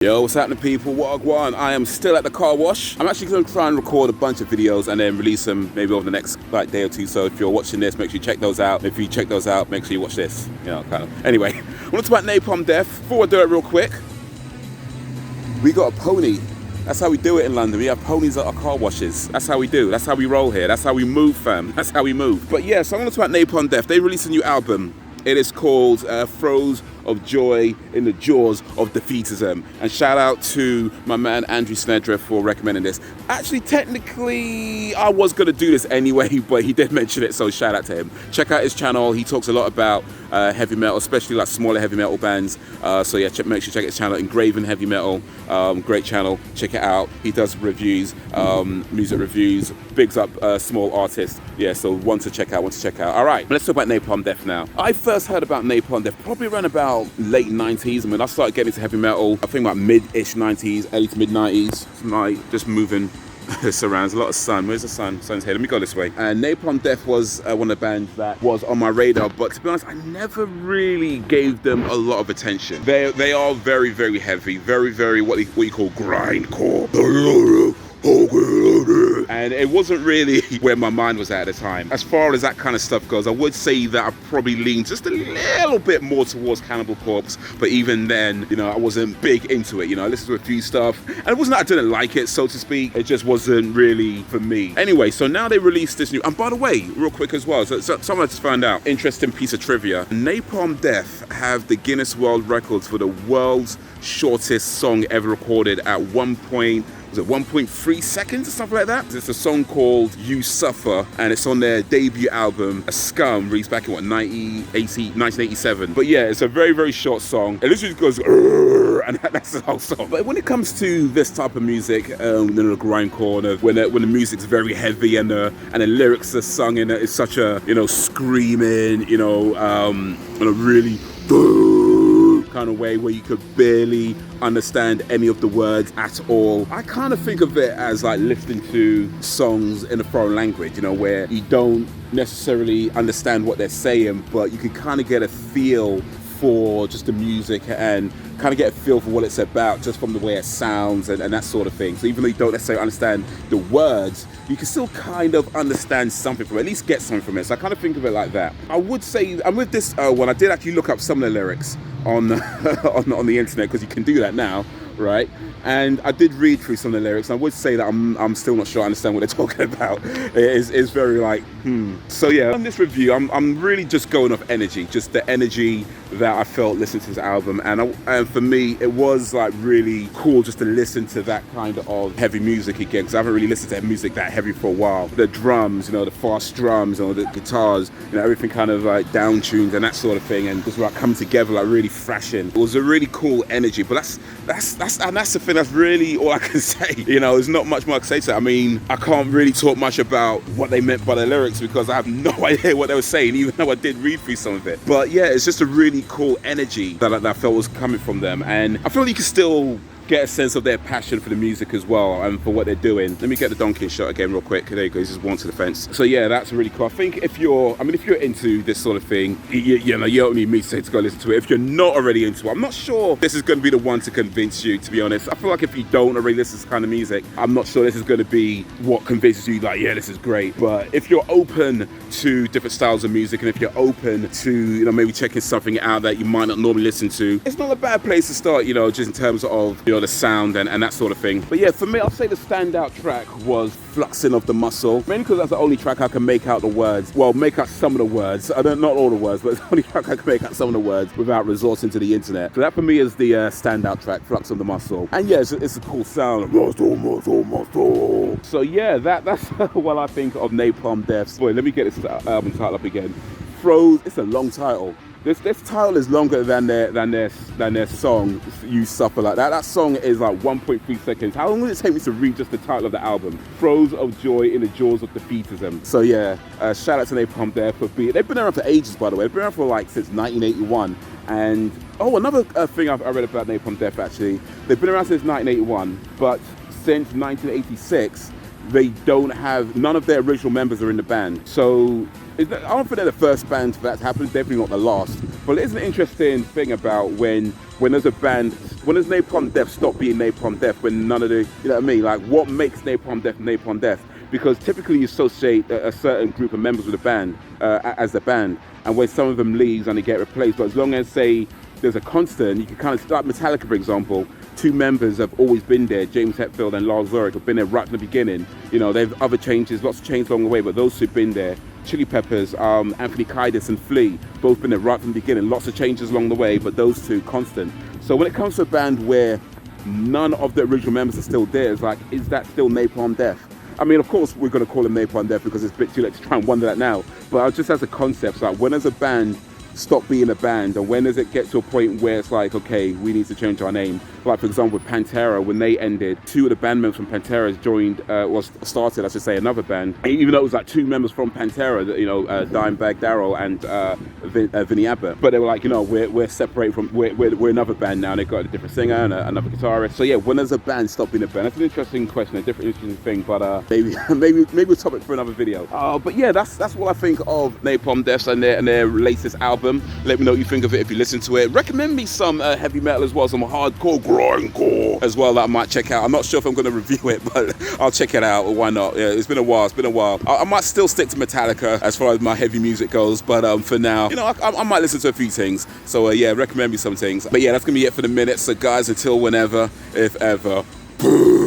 Yo, what's happening, people? Wagwan. I am still at the car wash. I'm actually going to try and record a bunch of videos and then release them maybe over the next day or two. So if you're watching this, make sure you check those out. If you check those out, make sure you watch this. You know, kind of. Anyway, I want to talk about Napalm Death. Before I do it real quick, we got a pony. That's how we do it in London. We have ponies at our car washes. That's how we do. That's how we roll here. That's how we move, fam. That's how we move. But yeah, so I'm going to talk about Napalm Death. They released a new album. It is called Throes of Joy in the Jaws of Defeatism. And shout out to my man Andrew Sennedra for recommending this. Actually, technically, I was going to do this anyway, but he did mention it, so shout out to him. Check out his channel. He talks a lot about heavy metal, especially like smaller heavy metal bands. So yeah, make sure you check his channel, Engraving Heavy Metal. Great channel. Check it out. He does reviews, music reviews, bigs up small artists. Yeah, so one to check out. All right, let's talk about Napalm Death now. I first heard about Napalm Death probably around about late 90s. I mean, I started getting into heavy metal, I think about mid-ish 90s, early to mid-90s. Like, just moving surrounds, a lot of sun. Where's the sun? Sun's here. Let me go this way. And Napalm Death was one of the bands that was on my radar, but to be honest, I never really gave them a lot of attention. They are very, very heavy, very, very what you call grindcore. And it wasn't really where my mind was at the time. As far as that kind of stuff goes, I would say that I probably leaned just a little bit more towards Cannibal Corpse, but even then, you know, I wasn't big into it. You know, I listened to a few stuff, and it wasn't that I didn't like it, so to speak. It just wasn't really for me. Anyway, so now they released this new, and by the way, real quick as well, so someone just found out, interesting piece of trivia. Napalm Death have the Guinness World Records for the world's shortest song ever recorded at 1.3 seconds or something like that. It's a song called You Suffer, and it's on their debut album, A Scum, released back in 1987. But yeah, it's a very, very short song. It literally goes, and that's the whole song. But when it comes to this type of music, the grindcore, when the music's very heavy and the lyrics are sung in it's such a, you know, screaming, you know, in a really kind of way where you could barely understand any of the words at all. I kind of think of it as like listening to songs in a foreign language, you know, where you don't necessarily understand what they're saying, but you can kind of get a feel for just the music and kind of get a feel for what it's about just from the way it sounds and that sort of thing. So even though you don't necessarily understand the words, you can still kind of understand something from it, at least get something from it. So I kind of think of it like that. I would say, and with this one, I did actually look up some of the lyrics on on the internet, because you can do that now, right? And I did read through some of the lyrics, and I would say that I'm still not sure I understand what they're talking about. It's very like, So yeah, on this review, I'm really just going off energy, just the energy that I felt listening to this album. And for me, it was like really cool just to listen to that kind of heavy music again, because I haven't really listened to music that heavy for a while. The drums, you know, the fast drums, or the guitars, you know, everything kind of like down tuned and that sort of thing, and just like come together like really thrashing. It was a really cool energy, but that's the thing. That's really all I can say. You know, there's not much more I can say to that. I mean, I can't really talk much about what they meant by the lyrics because I have no idea what they were saying, even though I did read through some of it. But yeah, it's just a really cool energy that I felt was coming from them, and I feel like you can still get a sense of their passion for the music as well and for what they're doing. Let me get the donkey shot again real quick. There you go, he's just one to the fence. So yeah, that's really cool. I think if you're into this sort of thing, you know, you don't need me to say to go listen to it. If you're not already into it, I'm not sure this is going to be the one to convince you, to be honest. I feel like if you don't already listen to this kind of music, I'm not sure this is going to be what convinces you, like, yeah, this is great. But if you're open to different styles of music, and if you're open to, you know, maybe checking something out that you might not normally listen to, it's not a bad place to start, you know, just in terms of, you know, the sound and that sort of thing. But yeah, for me, I'll say the standout track was Fluxing of the Muscle, mainly because that's the only track I can make out the words, well, make out some of the words. I don't, not all the words, but it's the only track I can make out some of the words without resorting to the internet. So that for me is the standout track, Flux of the Muscle. And yeah, it's a cool sound. Muscle, muscle, muscle. So yeah, that's what I think of Napalm Death. Boy, let me get this album title up again. Throes, it's a long title. This title is longer than their song, You Suffer. Like that song is like 1.3 seconds. How long would it take me to read just the title of the album? Throes of Joy in the Jaws of Defeatism. So yeah, shout out to Napalm Death for being. They've been around for ages, by the way. They've been around for like since 1981. And another thing I read about Napalm Death, actually, they've been around since 1981, but since 1986. none of their original members are in the band. So I don't think they're the first band for that to happen, definitely not the last. But it is an interesting thing about when there's a band, when there's Napalm Death, stop being Napalm Death, when none of the, you know what I mean? Like, what makes Napalm Death Napalm Death? Because typically you associate a certain group of members with the band as the band, and when some of them leaves and they get replaced, but as long as, say, there's a constant, you can kind of start Metallica, for example. Two members have always been there, James Hetfield and Lars Ulrich have been there right from the beginning. You know, they've other changes, lots of changes along the way, but those two have been there. Chili Peppers, Anthony Kiedis and Flea, both been there right from the beginning. Lots of changes along the way, but those two constant. So when it comes to a band where none of the original members are still there, it's like, is that still Napalm Death? I mean, of course, we're going to call it Napalm Death because it's a bit too late to try and wonder that now. But just as a concept, like, when does a band stop being a band, and when does it get to a point where it's like, okay, we need to change our name? Like, for example, with Pantera, when they ended, two of the band members from Pantera started, I should say, another band. Even though it was like two members from Pantera, you know, Dimebag Darrell and Vinny Abbott. But they were like, you know, we're separated from, we're another band now, and they've got a different singer and another guitarist. So yeah, when does a band stop being a band? That's an interesting question, a different interesting thing, but maybe a topic for another video. But yeah, that's what I think of Napalm Death and their latest album. Let me know what you think of it if you listen to it. Recommend me some heavy metal as well, some hardcore, grindcore as well that I might check out. I'm not sure if I'm going to review it, but I'll check it out. Why not? Yeah, it's been a while. I might still stick to Metallica as far as my heavy music goes, but for now, you know, I might listen to a few things. So yeah, recommend me some things. But yeah, that's going to be it for the minute. So guys, until whenever, if ever, boom.